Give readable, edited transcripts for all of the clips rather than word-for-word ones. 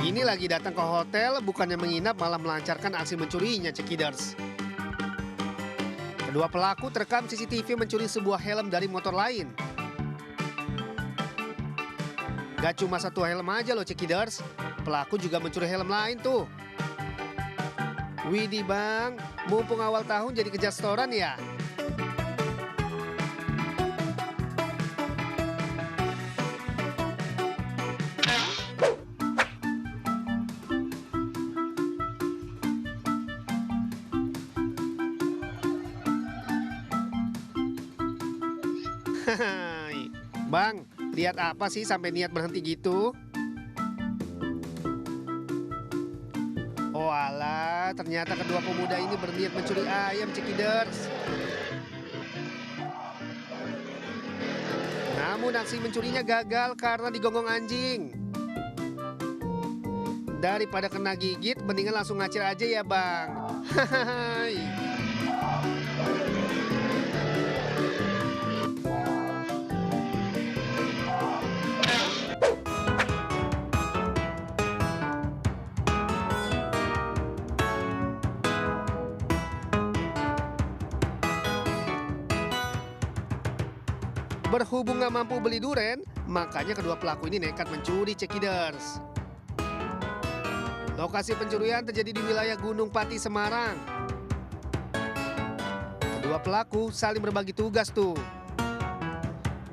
Ini lagi datang ke hotel, bukannya menginap malah melancarkan aksi mencurinya, cekiders. Kedua pelaku terekam CCTV mencuri sebuah helm dari motor lain. Gak cuma satu helm aja loh, cekiders. Pelaku juga mencuri helm lain tuh. Widih bang, mumpung awal tahun jadi kejar setoran ya. Hai, bang, lihat apa sih sampai niat berhenti gitu? Oh alah, ternyata kedua pemuda ini berniat mencuri ayam, cekiders. Namun aksi mencurinya gagal karena digonggong anjing. Daripada kena gigit, mendingan langsung ngacir aja ya bang. Hai. Berhubung nggak mampu beli duren, makanya kedua pelaku ini nekat mencuri, cekiders. Lokasi pencurian terjadi di wilayah Gunung Pati, Semarang. Kedua pelaku saling berbagi tugas tuh.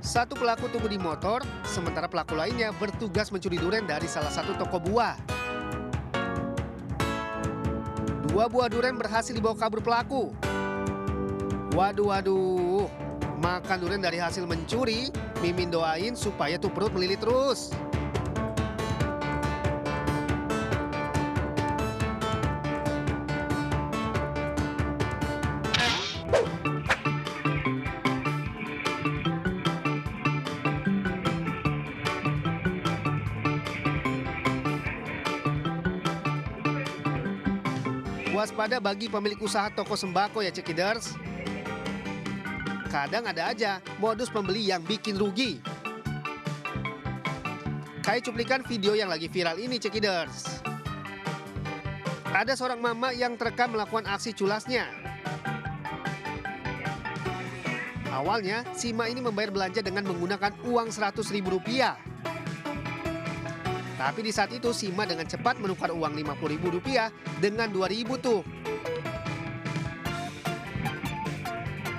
Satu pelaku tunggu di motor, sementara pelaku lainnya bertugas mencuri duren dari salah satu toko buah. Dua buah duren berhasil dibawa kabur pelaku. Waduh, waduh. Makan durian dari hasil mencuri, Mimin doain supaya tuh perut melilit terus. Waspada bagi pemilik usaha toko sembako ya, cekiders. Kadang ada aja modus pembeli yang bikin rugi. Kayak cuplikan video yang lagi viral ini, cekiders. Ada seorang mama yang terekam melakukan aksi culasnya. Awalnya, si Ma ini membayar belanja dengan menggunakan uang Rp100.000. Tapi di saat itu si Ma dengan cepat menukar uang Rp50.000 dengan Rp2.000 tuh.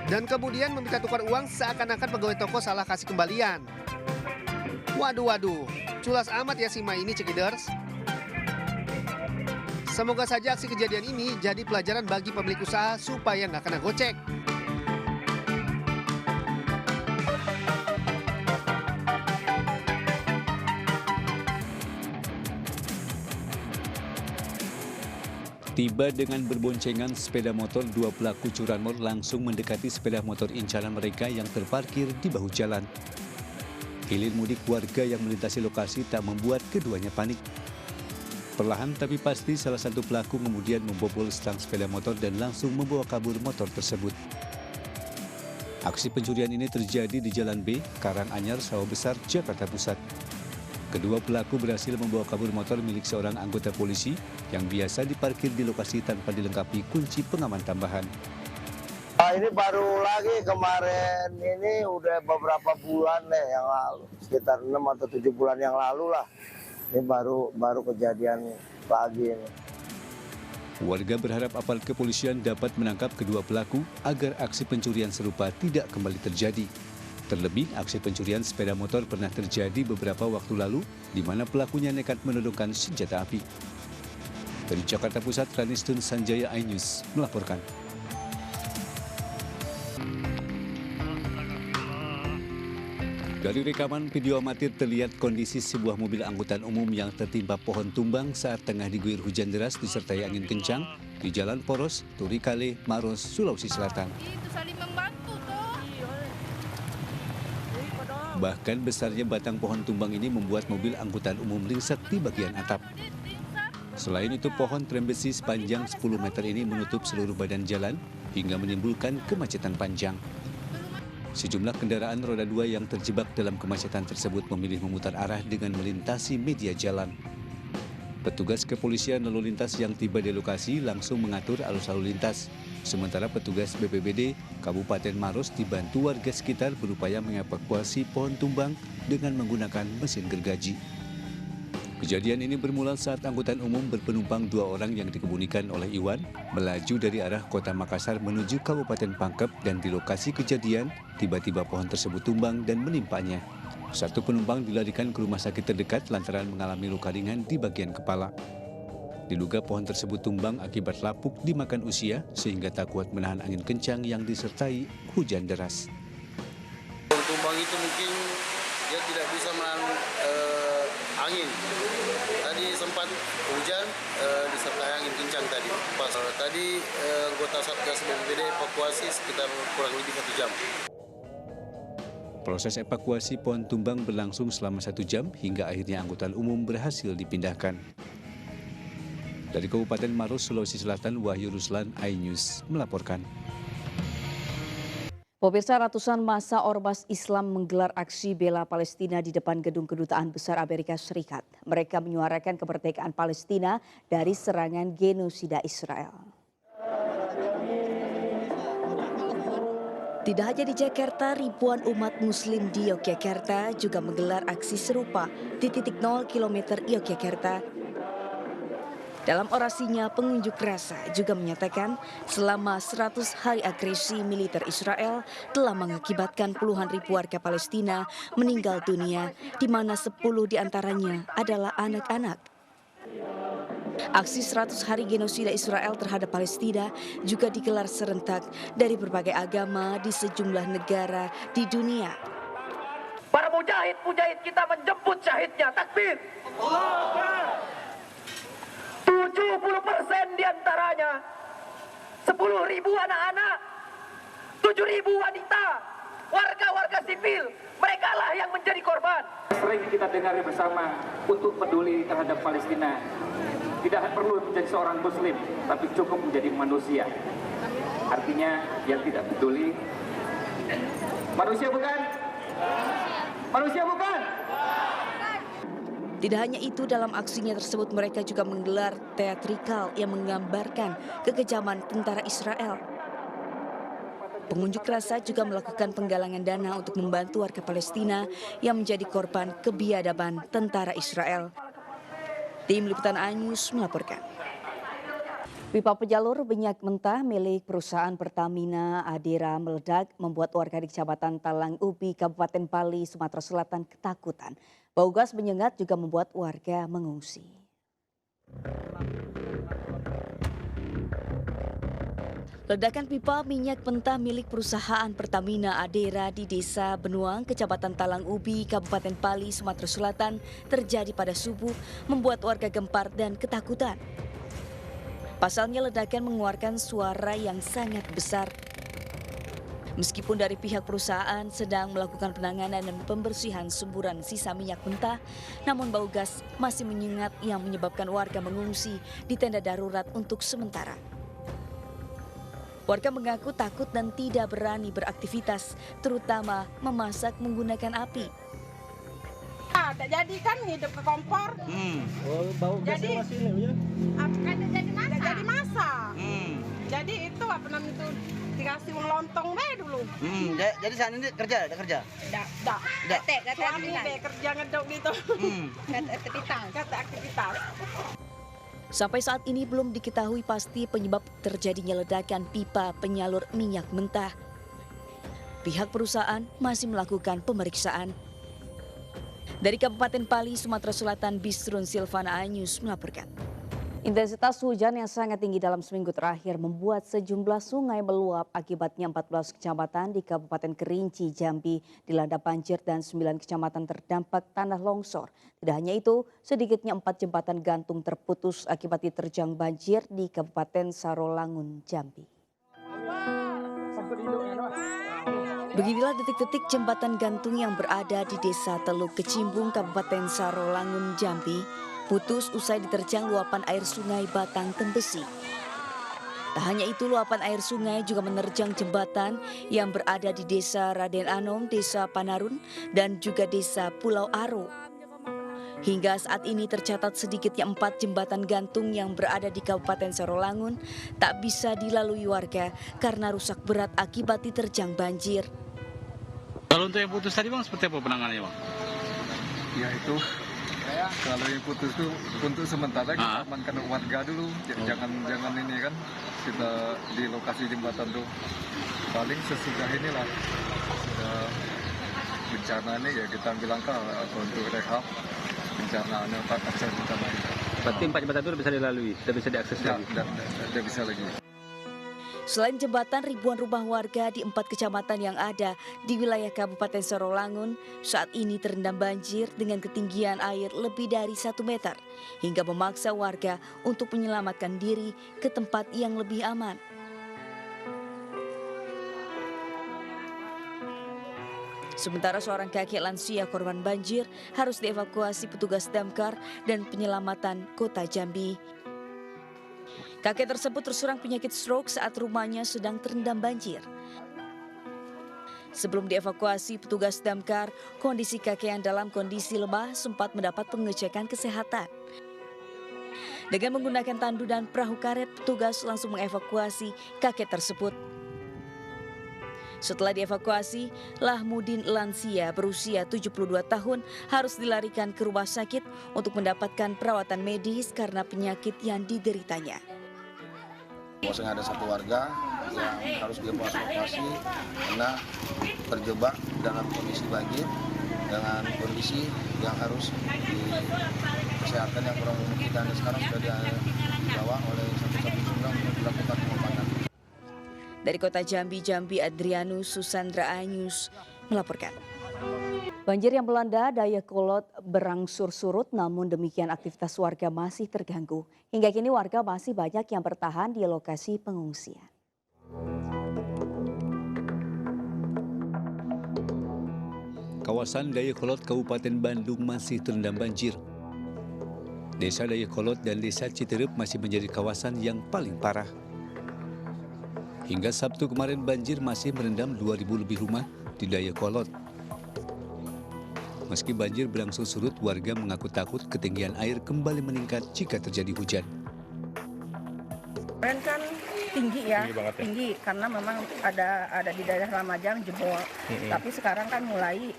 Dan kemudian meminta tukar uang seakan-akan pegawai toko salah kasih kembalian. Waduh, waduh, culas amat ya si Ma ini, cekiders. Semoga saja aksi kejadian ini jadi pelajaran bagi pemilik usaha supaya nggak kena gocek. Tiba dengan berboncengan sepeda motor, dua pelaku curanmor langsung mendekati sepeda motor incaran mereka yang terparkir di bahu jalan. Hilir mudik warga yang melintasi lokasi tak membuat keduanya panik. Perlahan tapi pasti salah satu pelaku kemudian membobol stang sepeda motor dan langsung membawa kabur motor tersebut. Aksi pencurian ini terjadi di Jalan B, Karanganyar, Sawah Besar, Jakarta Pusat. Kedua pelaku berhasil membawa kabur motor milik seorang anggota polisi yang biasa diparkir di lokasi tanpa dilengkapi kunci pengaman tambahan. Ini baru lagi kemarin, ini udah beberapa bulan yang lalu, sekitar 6 atau 7 bulan yang lalu lah. Ini baru kejadian lagi ini. Warga berharap aparat kepolisian dapat menangkap kedua pelaku agar aksi pencurian serupa tidak kembali terjadi. Terlebih, aksi pencurian sepeda motor pernah terjadi beberapa waktu lalu, di mana pelakunya nekat menodongkan senjata api. Dari Jakarta Pusat, Ranistun Sanjaya iNews melaporkan. Dari rekaman video amatir terlihat kondisi sebuah mobil angkutan umum yang tertimpa pohon tumbang saat tengah diguyur hujan deras disertai angin kencang di Jalan Poros, Turikale, Maros, Sulawesi Selatan. Bahkan besarnya batang pohon tumbang ini membuat mobil angkutan umum ringsek di bagian atap. Selain itu, pohon trembesi sepanjang 10 meter ini menutup seluruh badan jalan hingga menimbulkan kemacetan panjang. Sejumlah kendaraan roda 2 yang terjebak dalam kemacetan tersebut memilih memutar arah dengan melintasi media jalan. Petugas kepolisian lalu lintas yang tiba di lokasi langsung mengatur arus lalu lintas. Sementara petugas BPBD Kabupaten Maros dibantu warga sekitar berupaya mengevakuasi pohon tumbang dengan menggunakan mesin gergaji. Kejadian ini bermula saat angkutan umum berpenumpang 2 orang yang dikemudikan oleh Iwan melaju dari arah kota Makassar menuju Kabupaten Pangkep, dan di lokasi kejadian tiba-tiba pohon tersebut tumbang dan menimpanya. Satu penumpang dilarikan ke rumah sakit terdekat lantaran mengalami luka ringan di bagian kepala. Diduga pohon tersebut tumbang akibat lapuk dimakan usia sehingga tak kuat menahan angin kencang yang disertai hujan deras. Pohon tumbang itu mungkin dia tidak bisa menahan angin. Tadi sempat hujan disertai angin kencang tadi. Pas tadi anggota Satgas BPBD evakuasi sekitar kurang lebih 1 jam. Proses evakuasi pohon tumbang berlangsung selama 1 jam hingga akhirnya angkutan umum berhasil dipindahkan. Dari Kabupaten Maros, Sulawesi Selatan, Wahyu Ruslan, iNews melaporkan. Pemirsa, ratusan massa Ormas Islam menggelar aksi bela Palestina di depan gedung Kedutaan Besar Amerika Serikat. Mereka menyuarakan kemerdekaan Palestina dari serangan genosida Israel. Tidak hanya di Jakarta, ribuan umat muslim di Yogyakarta juga menggelar aksi serupa di titik 0 km Yogyakarta. Dalam orasinya, pengunjuk rasa juga menyatakan selama 100 hari agresi militer Israel telah mengakibatkan puluhan ribu warga Palestina meninggal dunia, di mana 10 diantaranya adalah anak-anak. Aksi 100 hari genosida Israel terhadap Palestina juga digelar serentak dari berbagai agama di sejumlah negara di dunia. Para mujahid kita menjemput syahidnya, takbir. 70% diantaranya 10.000 anak-anak, 7.000 wanita, warga-warga sipil, mereka lah yang menjadi korban. Sering kita dengar bersama untuk peduli terhadap Palestina. Tidak perlu menjadi seorang muslim, tapi cukup menjadi manusia. Artinya yang tidak peduli, manusia bukan? Manusia bukan? Tidak hanya itu, dalam aksinya tersebut mereka juga menggelar teatrikal yang menggambarkan kekejaman tentara Israel. Pengunjuk rasa juga melakukan penggalangan dana untuk membantu warga Palestina yang menjadi korban kebiadaban tentara Israel. Tim Liputan iNews melaporkan. Pipa penjalur minyak mentah milik perusahaan Pertamina Adera meledak membuat warga di Kecamatan Talang Ubi, Kabupaten Pali, Sumatera Selatan ketakutan. Bau gas menyengat juga membuat warga mengungsi. Ledakan pipa minyak mentah milik perusahaan Pertamina Adera di Desa Benuang, Kecamatan Talang Ubi, Kabupaten Pali, Sumatera Selatan terjadi pada subuh, membuat warga gempar dan ketakutan. Pasalnya ledakan mengeluarkan suara yang sangat besar. Meskipun dari pihak perusahaan sedang melakukan penanganan dan pembersihan semburan sisa minyak mentah, namun bau gas masih menyengat yang menyebabkan warga mengungsi di tenda darurat untuk sementara. Warga mengaku takut dan tidak berani beraktivitas, terutama memasak menggunakan api. Tak jadi kan hidup ke kompor. Oh, bau gasnya masih ini ya? Kada jadi masak. Jadi masak. Jadi itu apa namanya itu dikasih uang lontong be dulu. Jadi saat ini ada kerja? Dak. Suami be kerja ngedok gitu. Kata aktivitas. Sampai saat ini belum diketahui pasti penyebab terjadinya ledakan pipa penyalur minyak mentah. Pihak perusahaan masih melakukan pemeriksaan. Dari Kabupaten Pali, Sumatera Selatan, Bisrun Silvana, iNews melaporkan. Intensitas hujan yang sangat tinggi dalam seminggu terakhir membuat sejumlah sungai meluap. Akibatnya 14 kecamatan di Kabupaten Kerinci, Jambi dilanda banjir dan 9 kecamatan terdampak tanah longsor. Tidak hanya itu, sedikitnya 4 jembatan gantung terputus akibat diterjang banjir di Kabupaten Sarolangun, Jambi. Beginilah detik-detik jembatan gantung yang berada di Desa Teluk Kecimbung, Kabupaten Sarolangun, Jambi, putus usai diterjang luapan air sungai Batang Tembesi. Tak hanya itu, luapan air sungai juga menerjang jembatan yang berada di Desa Raden Anom, Desa Panarun, dan juga Desa Pulau Aro. Hingga saat ini tercatat sedikitnya 4 jembatan gantung yang berada di Kabupaten Sarawangun tak bisa dilalui warga karena rusak berat akibat diterjang banjir. Kalau untuk yang putus tadi Bang, seperti apa penanganannya Bang? Ya itu, kalau yang putus itu untuk sementara kita amankan warga dulu. Jangan ini kan, kita di lokasi jembatan tuh paling sesudah inilah bencana ini ya kita ambil langkah untuk rehab bencana akses bencana ini. Berarti 4 jembatan itu bisa dilalui, tidak bisa diakses lagi? Tidak bisa lagi. Selain jembatan, ribuan rumah warga di 4 kecamatan yang ada di wilayah Kabupaten Sarawangun saat ini terendam banjir dengan ketinggian air lebih dari 1 meter hingga memaksa warga untuk menyelamatkan diri ke tempat yang lebih aman. Sementara seorang kakek lansia korban banjir harus dievakuasi petugas damkar dan penyelamatan Kota Jambi. Kakek tersebut terserang penyakit stroke saat rumahnya sedang terendam banjir. Sebelum dievakuasi petugas damkar, kondisi kakek yang dalam kondisi lemah sempat mendapat pengecekan kesehatan. Dengan menggunakan tandu dan perahu karet, petugas langsung mengevakuasi kakek tersebut. Setelah dievakuasi, Lahmudin lansia berusia 72 tahun harus dilarikan ke rumah sakit untuk mendapatkan perawatan medis karena penyakit yang dideritanya. Bahwasanya ada satu warga yang harus dievakuasi karena terjebak dalam kondisi banjir dengan kondisi yang harus di kesehatan yang kurang memungkinkan. Sekarang sudah dibawa oleh 119 untuk dilakukan pengobatan. Dari Kota Jambi, Adrianus Susandra Anyus melaporkan. Banjir yang melanda Dayakolot berangsur surut, namun demikian aktivitas warga masih terganggu. Hingga kini warga masih banyak yang bertahan di lokasi pengungsian. Kawasan Dayakolot, Kabupaten Bandung masih terendam banjir. Desa Dayakolot dan Desa Citerep masih menjadi kawasan yang paling parah. Hingga Sabtu kemarin banjir masih merendam 2.000 lebih rumah di Dayakolot. Meski banjir berangsur surut, warga mengaku takut ketinggian air kembali meningkat jika terjadi hujan. Kemarin kan tinggi ya, tinggi karena memang ada di daerah Lamajang jebol. Tapi sekarang kan mulai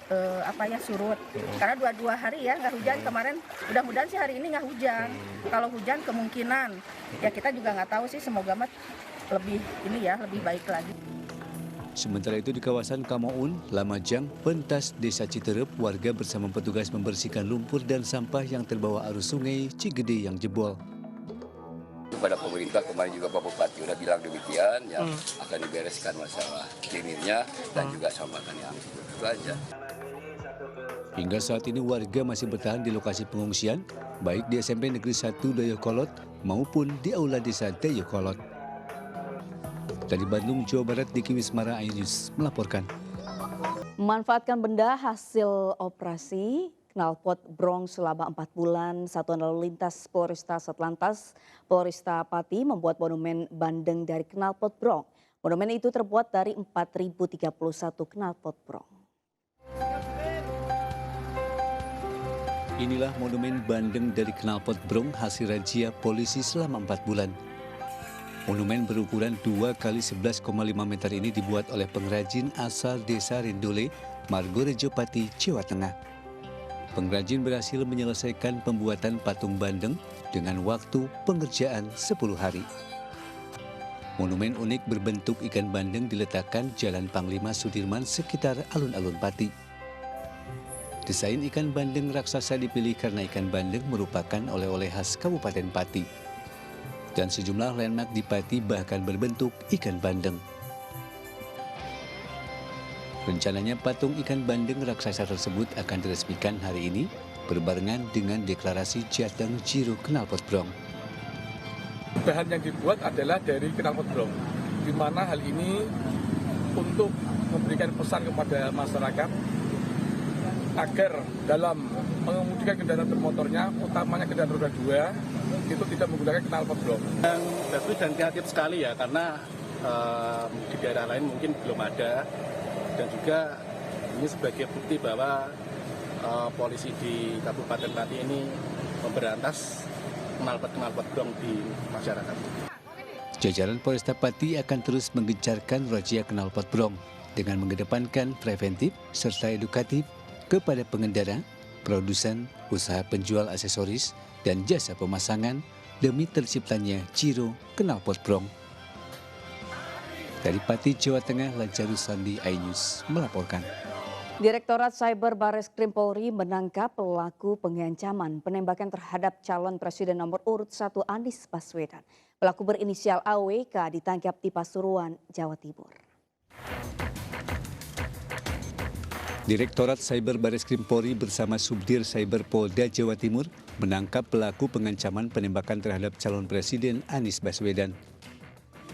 surut. Karena dua hari ya nggak hujan kemarin. Mudah-mudahan sih hari ini nggak hujan. Kalau hujan kemungkinan ya kita juga nggak tahu sih, semoga lebih baik lagi. Sementara itu di kawasan Kamoun, Lamajang, Pentas, Desa Citerep, warga bersama petugas membersihkan lumpur dan sampah yang terbawa arus sungai Cigede yang jebol. Kepada pemerintah kemarin juga Pak Bupati sudah bilang demikian, yang akan dibereskan masalah hirirnya dan juga sampahkan yang itu aja. Hingga saat ini warga masih bertahan di lokasi pengungsian, baik di SMP Negeri 1 Dayakolot maupun di Aula Desa Dayakolot. Dari Bandung, Jawa Barat, Diki Wismara, Ayus melaporkan. Memanfaatkan benda hasil operasi knalpot brong selama 4 bulan, Satuan Lalu Lintas Polresta Satlantas Polresta Pati membuat monumen Bandeng dari knalpot brong. Monumen itu terbuat dari 4.031 knalpot brong. Inilah monumen Bandeng dari knalpot brong hasil razia polisi selama 4 bulan. Monumen berukuran 2 x 11,5 meter ini dibuat oleh pengrajin asal Desa Rindole, Margorejo Pati, Jawa Tengah. Pengrajin berhasil menyelesaikan pembuatan patung Bandeng dengan waktu pengerjaan 10 hari. Monumen unik berbentuk ikan bandeng diletakkan Jalan Panglima Sudirman sekitar alun-alun Pati. Desain ikan bandeng raksasa dipilih karena ikan bandeng merupakan oleh-oleh khas Kabupaten Pati. Dan sejumlah landmark di Pati bahkan berbentuk ikan bandeng. Rencananya patung ikan bandeng raksasa tersebut akan diresmikan hari ini berbarengan dengan deklarasi Jateng Jiro Knalpot Brong. Bahan yang dibuat adalah dari knalpot brong, di mana hal ini untuk memberikan pesan kepada masyarakat agar dalam mengemudikan kendaraan bermotornya, utamanya kendaraan roda 2, itu tidak menggunakan knalpot brong. Yang bagus dan kreatif sekali ya, karena di daerah lain mungkin belum ada, dan juga ini sebagai bukti bahwa polisi di Kabupaten Pati ini memberantas knalpot brong di masyarakat. Jajaran Polresta Pati akan terus menggencarkan razia knalpot brong dengan mengedepankan preventif serta edukatif kepada pengendara, produsen, usaha penjual aksesoris, dan jasa pemasangan demi terciptanya ciro knalpot brong. Dari Pati, Jawa Tengah, Lancarus Sandi, iNews melaporkan. Direktorat Cyber Bareskrim Polri menangkap pelaku pengancaman penembakan terhadap calon presiden nomor urut 1 Anies Baswedan. Pelaku berinisial AWK ditangkap di Pasuruan, Jawa Timur. Direktorat Cyber Bareskrim Polri bersama Subdir Cyber Polda Jawa Timur menangkap pelaku pengancaman penembakan terhadap calon presiden Anies Baswedan.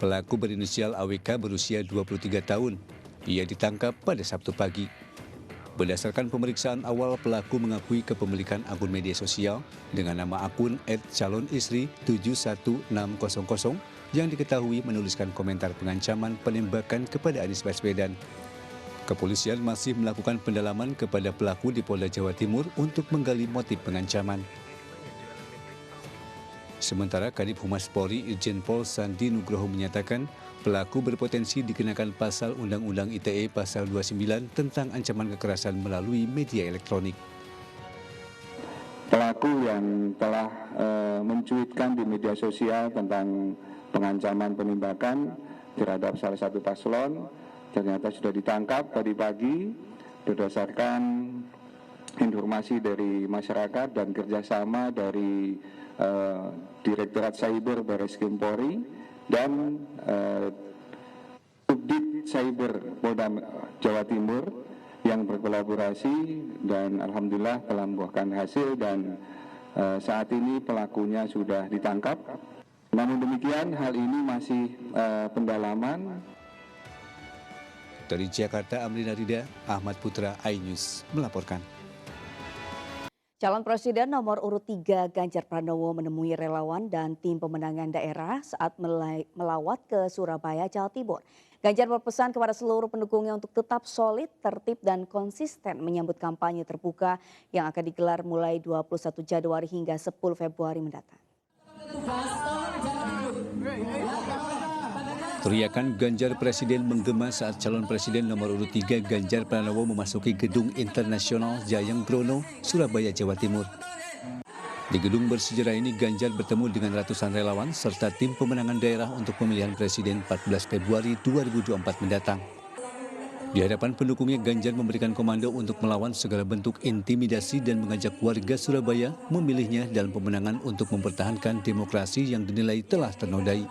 Pelaku berinisial AWK berusia 23 tahun. Ia ditangkap pada Sabtu pagi. Berdasarkan pemeriksaan awal, pelaku mengakui kepemilikan akun media sosial dengan nama akun @calonistri71600 yang diketahui menuliskan komentar pengancaman penembakan kepada Anies Baswedan. Kepolisian masih melakukan pendalaman kepada pelaku di Polda Jawa Timur untuk menggali motif pengancaman. Sementara Kadif Humas Polri Irjen Pol Sandi Nugroho menyatakan pelaku berpotensi dikenakan pasal Undang-Undang ITE pasal 29 tentang ancaman kekerasan melalui media elektronik. Pelaku yang telah mencuitkan di media sosial tentang pengancaman penembakan terhadap salah satu paslon ternyata sudah ditangkap tadi pagi berdasarkan informasi dari masyarakat dan kerjasama dari Direktorat Cyber Bareskrim Polri dan Subdit Cyber Polda Jawa Timur yang berkolaborasi dan alhamdulillah telah membuahkan hasil dan saat ini pelakunya sudah ditangkap. Namun demikian hal ini masih pendalaman. Dari Jakarta, Amrina Rida, Ahmad Putra, iNews melaporkan. Calon Presiden nomor urut 3 Ganjar Pranowo menemui relawan dan tim pemenangan daerah saat melawat ke Surabaya, Jawa Timur. Ganjar berpesan kepada seluruh pendukungnya untuk tetap solid, tertib dan konsisten menyambut kampanye terbuka yang akan digelar mulai 21 Januari hingga 10 Februari mendatang. Teriakan Ganjar Presiden menggema saat calon presiden nomor urut 3 Ganjar Pranowo memasuki Gedung Internasional Jayang Brono, Surabaya, Jawa Timur. Di gedung bersejarah ini Ganjar bertemu dengan ratusan relawan serta tim pemenangan daerah untuk pemilihan presiden 14 Februari 2024 mendatang. Di hadapan pendukungnya Ganjar memberikan komando untuk melawan segala bentuk intimidasi dan mengajak warga Surabaya memilihnya dalam pemenangan untuk mempertahankan demokrasi yang dinilai telah ternodai.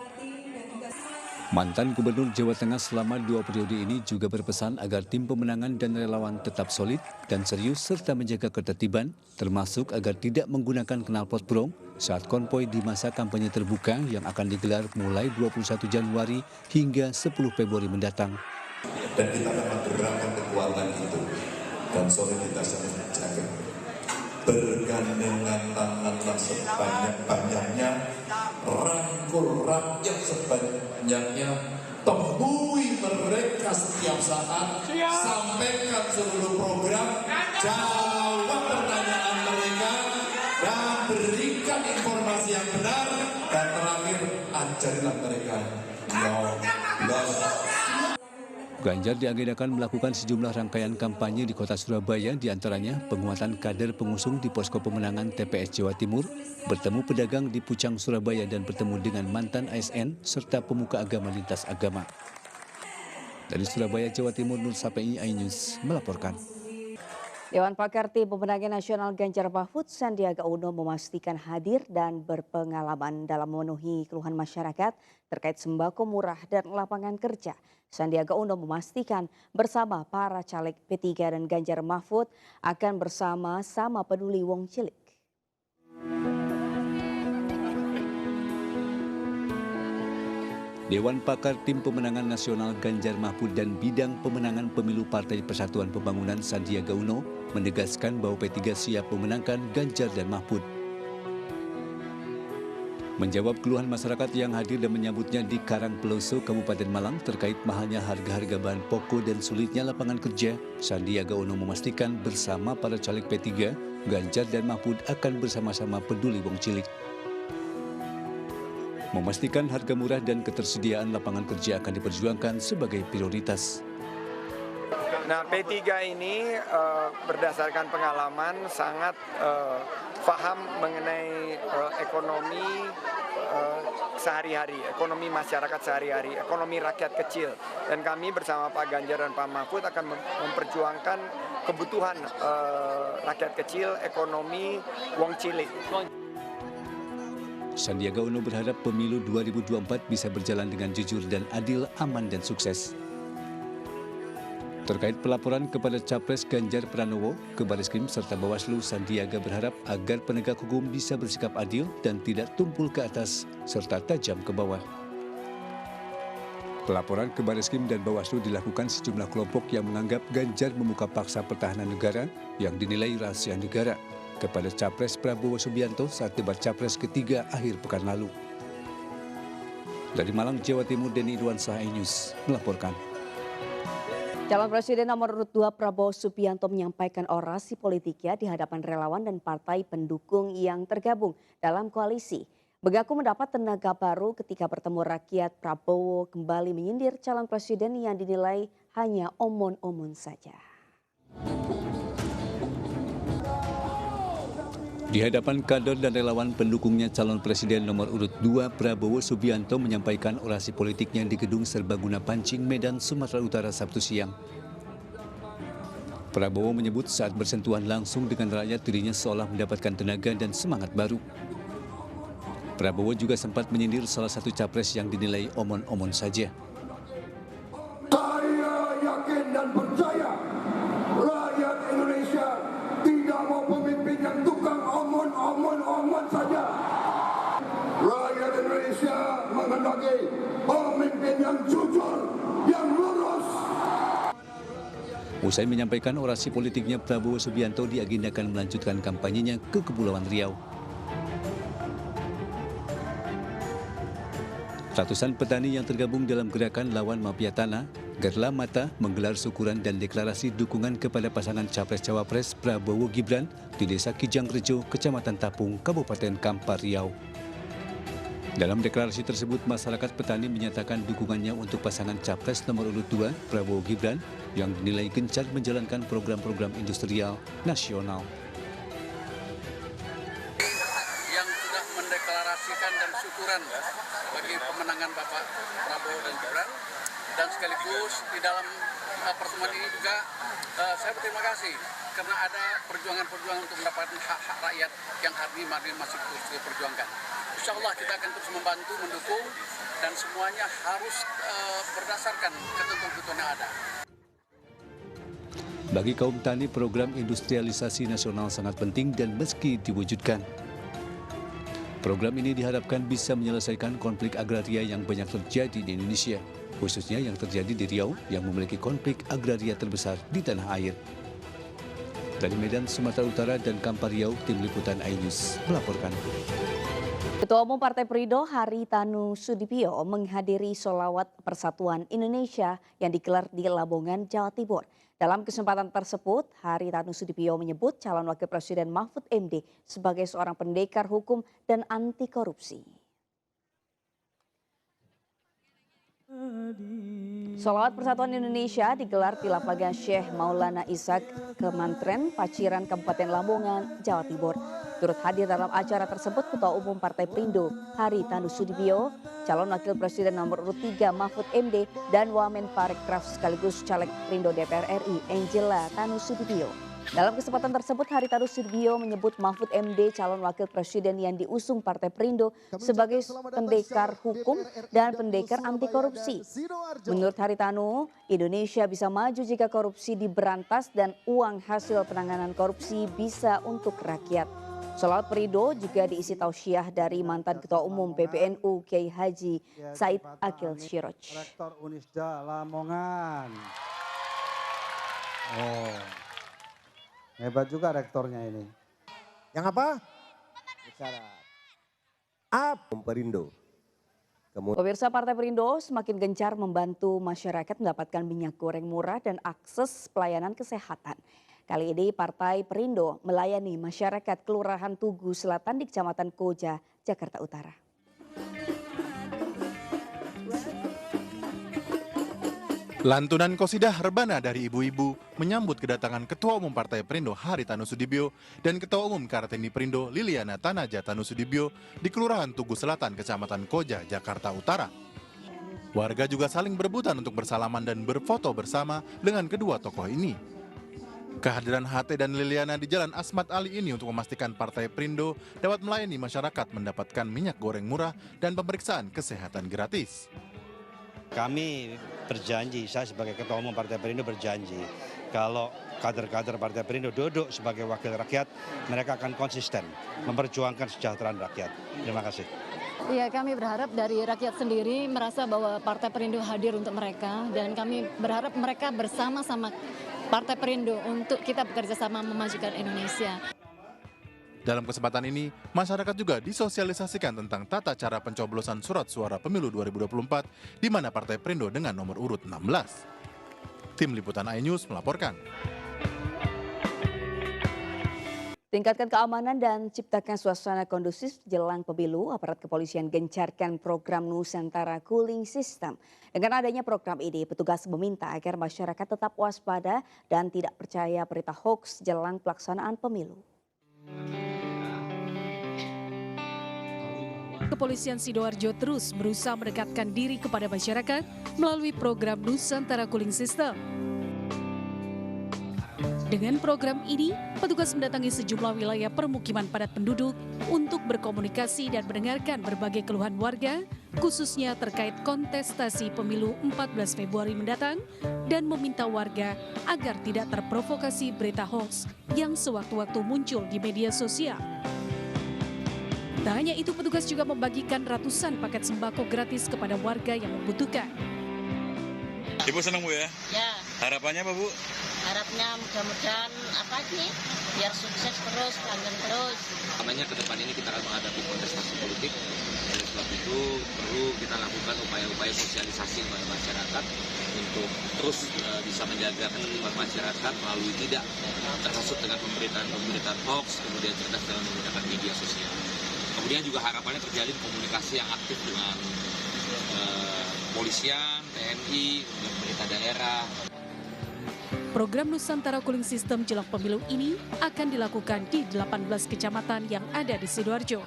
Mantan Gubernur Jawa Tengah selama 2 periode ini juga berpesan agar tim pemenangan dan relawan tetap solid dan serius serta menjaga ketertiban, termasuk agar tidak menggunakan knalpot brong saat konvoi di masa kampanye terbuka yang akan digelar mulai 21 Januari hingga 10 Februari mendatang. Dan kita dapat gerakan kekuatan itu dan soliditas yang terjaga. Bergandengan tanganlah sebanyak-banyaknya, rangkul rakyat sebanyak-banyaknya, temui mereka setiap saat, sampaikan seluruh program, jawab pertanyaan mereka, dan berikan informasi yang benar, dan terakhir ajarilah mereka nyoblos. Ganjar diagendakan melakukan sejumlah rangkaian kampanye di kota Surabaya, diantaranya penguatan kader pengusung di posko pemenangan TPS Jawa Timur, bertemu pedagang di Pucang Surabaya dan bertemu dengan mantan ASN serta pemuka agama lintas agama. Dari Surabaya, Jawa Timur, Nur Sapei, iNews melaporkan. Dewan Pakar Tim Pemenangan Nasional Ganjar Mahfud Sandiaga Uno memastikan hadir dan berpengalaman dalam memenuhi keluhan masyarakat terkait sembako murah dan lapangan kerja. Sandiaga Uno memastikan bersama para caleg P3 dan Ganjar Mahfud akan bersama-sama peduli wong cilik. Dewan Pakar Tim Pemenangan Nasional Ganjar Mahfud dan Bidang Pemenangan Pemilu Partai Persatuan Pembangunan Sandiaga Uno menegaskan bahwa P3 siap memenangkan Ganjar dan Mahfud. Menjawab keluhan masyarakat yang hadir dan menyambutnya di Karangpeloso, Kabupaten Malang terkait mahalnya harga-harga bahan pokok dan sulitnya lapangan kerja, Sandiaga Uno memastikan bersama para caleg P3, Ganjar dan Mahfud akan bersama-sama peduli wong cilik. Memastikan harga murah dan ketersediaan lapangan kerja akan diperjuangkan sebagai prioritas. Nah, P3 ini berdasarkan pengalaman sangat paham mengenai ekonomi sehari-hari, ekonomi masyarakat sehari-hari, ekonomi rakyat kecil. Dan kami bersama Pak Ganjar dan Pak Mahfud akan memperjuangkan kebutuhan rakyat kecil, ekonomi wong cilik. Sandiaga Uno berharap pemilu 2024 bisa berjalan dengan jujur dan adil, aman dan sukses. Terkait pelaporan kepada Capres Ganjar Pranowo ke Bareskrim serta Bawaslu, Sandiaga berharap agar penegak hukum bisa bersikap adil dan tidak tumpul ke atas serta tajam ke bawah. Pelaporan ke Bareskrim dan Bawaslu dilakukan sejumlah kelompok yang menganggap Ganjar membuka paksa pertahanan negara yang dinilai rahasia negara kepada Capres Prabowo Subianto saat debat Capres ketiga akhir pekan lalu. Dari Malang, Jawa Timur, Denny Irwansyah, iNews melaporkan. Calon Presiden nomor urut 2 Prabowo Subianto menyampaikan orasi politiknya di hadapan relawan dan partai pendukung yang tergabung dalam koalisi. Begaku mendapat tenaga baru ketika bertemu rakyat. Prabowo kembali menyindir calon presiden yang dinilai hanya omon-omon saja. Di hadapan kader dan relawan pendukungnya, calon presiden nomor urut 2 Prabowo Subianto menyampaikan orasi politiknya di Gedung Serbaguna Pancing, Medan, Sumatera Utara Sabtu siang. Prabowo menyebut saat bersentuhan langsung dengan rakyat dirinya seolah mendapatkan tenaga dan semangat baru. Prabowo juga sempat menyindir salah satu capres yang dinilai omon-omon saja. Saya yakin dan percaya rakyat Indonesia tidak mau pemimpin yang tukang omon saja. Rakyat Indonesia menghendaki pemimpin yang jujur, yang lurus. Usai menyampaikan orasi politiknya, Prabowo Subianto diagendakan melanjutkan kampanyenya ke Kepulauan Riau. Ratusan petani yang tergabung dalam gerakan lawan mafia tanah, Gerla Mata, menggelar syukuran dan deklarasi dukungan kepada pasangan Capres-Cawapres Prabowo Gibran di Desa Kijangrejo, Kecamatan Tapung, Kabupaten Kampar Riau. Dalam deklarasi tersebut, masyarakat petani menyatakan dukungannya untuk pasangan Capres nomor urut 2 Prabowo Gibran yang dinilai gencar menjalankan program-program industrial nasional. Yang sudah mendeklarasikan dan syukuran bagi pemenangan Bapak Prabowo dan Gibran, dan sekaligus di dalam pertemuan ini juga saya berterima kasih karena ada perjuangan-perjuangan untuk mendapatkan hak-hak rakyat yang hari ini masih terus diperjuangkan. Insya Allah kita akan terus membantu, mendukung, dan semuanya harus berdasarkan ketentuan-ketentuan yang ada. Bagi kaum tani, program industrialisasi nasional sangat penting dan meski diwujudkan, program ini diharapkan bisa menyelesaikan konflik agraria yang banyak terjadi di Indonesia, khususnya yang terjadi di Riau yang memiliki konflik agraria terbesar di tanah air. Dari Medan, Sumatera Utara dan Kampar Riau, Tim Liputan iNews melaporkan. Ketua Umum Partai Perindo Haritanu Sudibyo menghadiri sholawat Persatuan Indonesia yang digelar di Lamongan, Jawa Timur. Dalam kesempatan tersebut, Haritanu Sudibyo menyebut calon wakil presiden Mahfud MD sebagai seorang pendekar hukum dan anti korupsi. Sholawat Persatuan Indonesia digelar di Lapangan Syekh Maulana Ishak, Kemantren, Paciran, Kabupaten Lamongan, Jawa Timur. Turut hadir dalam acara tersebut Ketua Umum Partai Perindo Haritanu Sudibyo, calon wakil presiden nomor urut 3 Mahfud MD, dan Wamen Parekraf sekaligus caleg Perindo DPR RI Angela Tanu Sudibyo. Dalam kesempatan tersebut, Haritanu Sudibyo menyebut Mahfud MD calon wakil presiden yang diusung Partai Perindo sebagai pendekar hukum dan pendekar anti korupsi. Menurut Haritanu, Indonesia bisa maju jika korupsi diberantas dan uang hasil penanganan korupsi bisa untuk rakyat. Sholawat Perindo juga diisi tausiah dari mantan Ketua Umum PBNU Kiai Haji Said Akil Siroj. Rektor Unisda Lamongan. Oh, hebat juga rektornya ini. Yang apa? Bicara. Perindo. Pemirsa, Partai Perindo semakin gencar membantu masyarakat mendapatkan minyak goreng murah dan akses pelayanan kesehatan. Kali ini Partai Perindo melayani masyarakat Kelurahan Tugu Selatan di Kecamatan Koja, Jakarta Utara. Lantunan qosidah rebana dari ibu-ibu menyambut kedatangan Ketua Umum Partai Perindo Haritanu Sudibyo dan Ketua Umum Kartini Perindo Liliana Tanaja Tanu Sudibyo di Kelurahan Tugu Selatan, Kecamatan Koja, Jakarta Utara. Warga juga saling berebutan untuk bersalaman dan berfoto bersama dengan kedua tokoh ini. Kehadiran HT dan Liliana di Jalan Asmat Ali ini untuk memastikan Partai Perindo dapat melayani masyarakat mendapatkan minyak goreng murah dan pemeriksaan kesehatan gratis. Kami berjanji, saya sebagai Ketua Umum Partai Perindo berjanji, kalau kader-kader Partai Perindo duduk sebagai wakil rakyat, mereka akan konsisten memperjuangkan kesejahteraan rakyat. Terima kasih. Iya, kami berharap dari rakyat sendiri merasa bahwa Partai Perindo hadir untuk mereka, dan kami berharap mereka bersama-sama Partai Perindo untuk kita bekerja sama memajukan Indonesia. Dalam kesempatan ini, masyarakat juga disosialisasikan tentang tata cara pencoblosan surat suara pemilu 2024 di mana Partai Perindo dengan nomor urut 16. Tim Liputan iNews melaporkan. Tingkatkan keamanan dan ciptakan suasana kondusif jelang pemilu, aparat kepolisian gencarkan program Nusantara Cooling System. Dengan adanya program ini, petugas meminta agar masyarakat tetap waspada dan tidak percaya berita hoax jelang pelaksanaan pemilu. Kepolisian Sidoarjo terus berusaha mendekatkan diri kepada masyarakat melalui program Nusantara Cooling System. Dengan program ini, petugas mendatangi sejumlah wilayah permukiman padat penduduk untuk berkomunikasi dan mendengarkan berbagai keluhan warga, khususnya terkait kontestasi pemilu 14 Februari mendatang, dan meminta warga agar tidak terprovokasi berita hoax yang sewaktu-waktu muncul di media sosial. Tak hanya itu, petugas juga membagikan ratusan paket sembako gratis kepada warga yang membutuhkan. Ibu senang, Bu, ya? Ya. Harapannya apa, Bu? Harapnya mudah-mudahan apa sih? Biar sukses terus, langgeng terus. Namanya ke depan ini kita akan menghadapi kontestasi politik. Oleh sebab itu perlu kita lakukan upaya-upaya sosialisasi kepada masyarakat untuk terus bisa menjaga ketertiban masyarakat melalui tidak terhasut dengan pemberitaan hoax, kemudian cerdas dalam menggunakan media sosial. Kemudian juga harapannya terjalin komunikasi yang aktif dengan polisian, TNI, dan pemerintah daerah. Program Nusantara Cooling System jelang pemilu ini akan dilakukan di 18 kecamatan yang ada di Sidoarjo.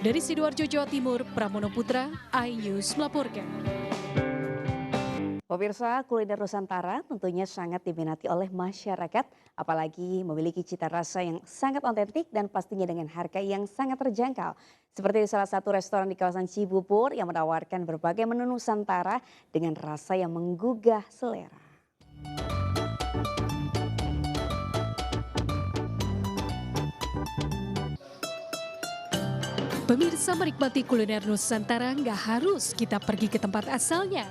Dari Sidoarjo, Jawa Timur, Pramono Putra, iNews melaporkan. Pemirsa, kuliner Nusantara tentunya sangat diminati oleh masyarakat, apalagi memiliki cita rasa yang sangat otentik dan pastinya dengan harga yang sangat terjangkau. Seperti di salah satu restoran di kawasan Cibubur yang menawarkan berbagai menu Nusantara dengan rasa yang menggugah selera. Pemirsa, menikmati kuliner Nusantara nggak harus kita pergi ke tempat asalnya.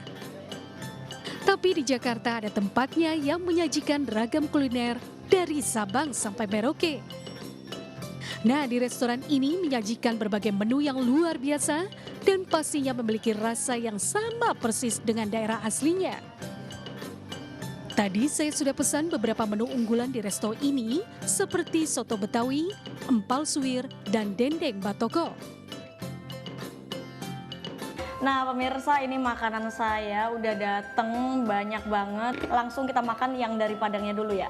Tapi di Jakarta ada tempatnya yang menyajikan ragam kuliner dari Sabang sampai Merauke. Nah, di restoran ini menyajikan berbagai menu yang luar biasa dan pastinya memiliki rasa yang sama persis dengan daerah aslinya. Tadi saya sudah pesan beberapa menu unggulan di resto ini seperti soto Betawi, empal suwir, dan dendeng batoko. Nah pemirsa, ini makanan saya udah dateng banyak banget. Langsung kita makan yang dari Padangnya dulu ya.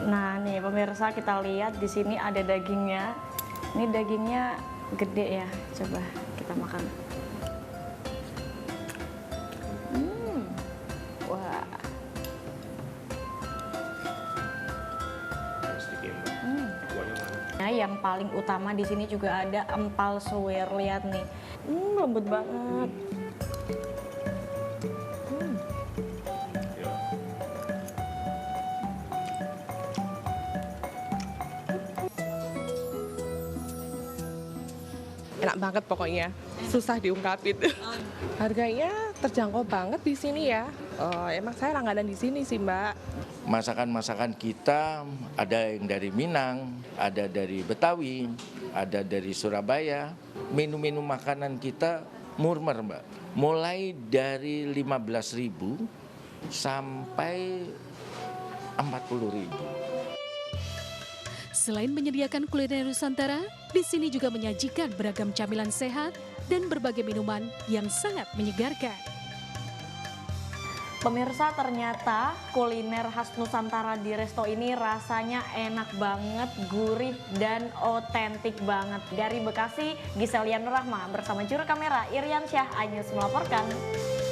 Nah nih pemirsa, kita lihat di sini ada dagingnya. Ini dagingnya gede ya. Coba kita makan. Wah. Nah, yang paling utama di sini juga ada empal suwir. Lihat nih, lembut banget. enak banget pokoknya, susah diungkapin. Harganya terjangkau banget di sini ya. Emang saya langganan di sini sih, Mbak. Masakan-masakan kita ada yang dari Minang, ada dari Betawi, ada dari Surabaya. Menu-menu makanan kita murmer, Mbak. Mulai dari 15.000 sampai 40.000. Selain menyediakan kuliner Nusantara, di sini juga menyajikan beragam camilan sehat dan berbagai minuman yang sangat menyegarkan. Pemirsa, ternyata kuliner khas Nusantara di resto ini rasanya enak banget, gurih dan otentik banget. Dari Bekasi, Giselian Rahma bersama juru kamera Irian Syah, iNews melaporkan.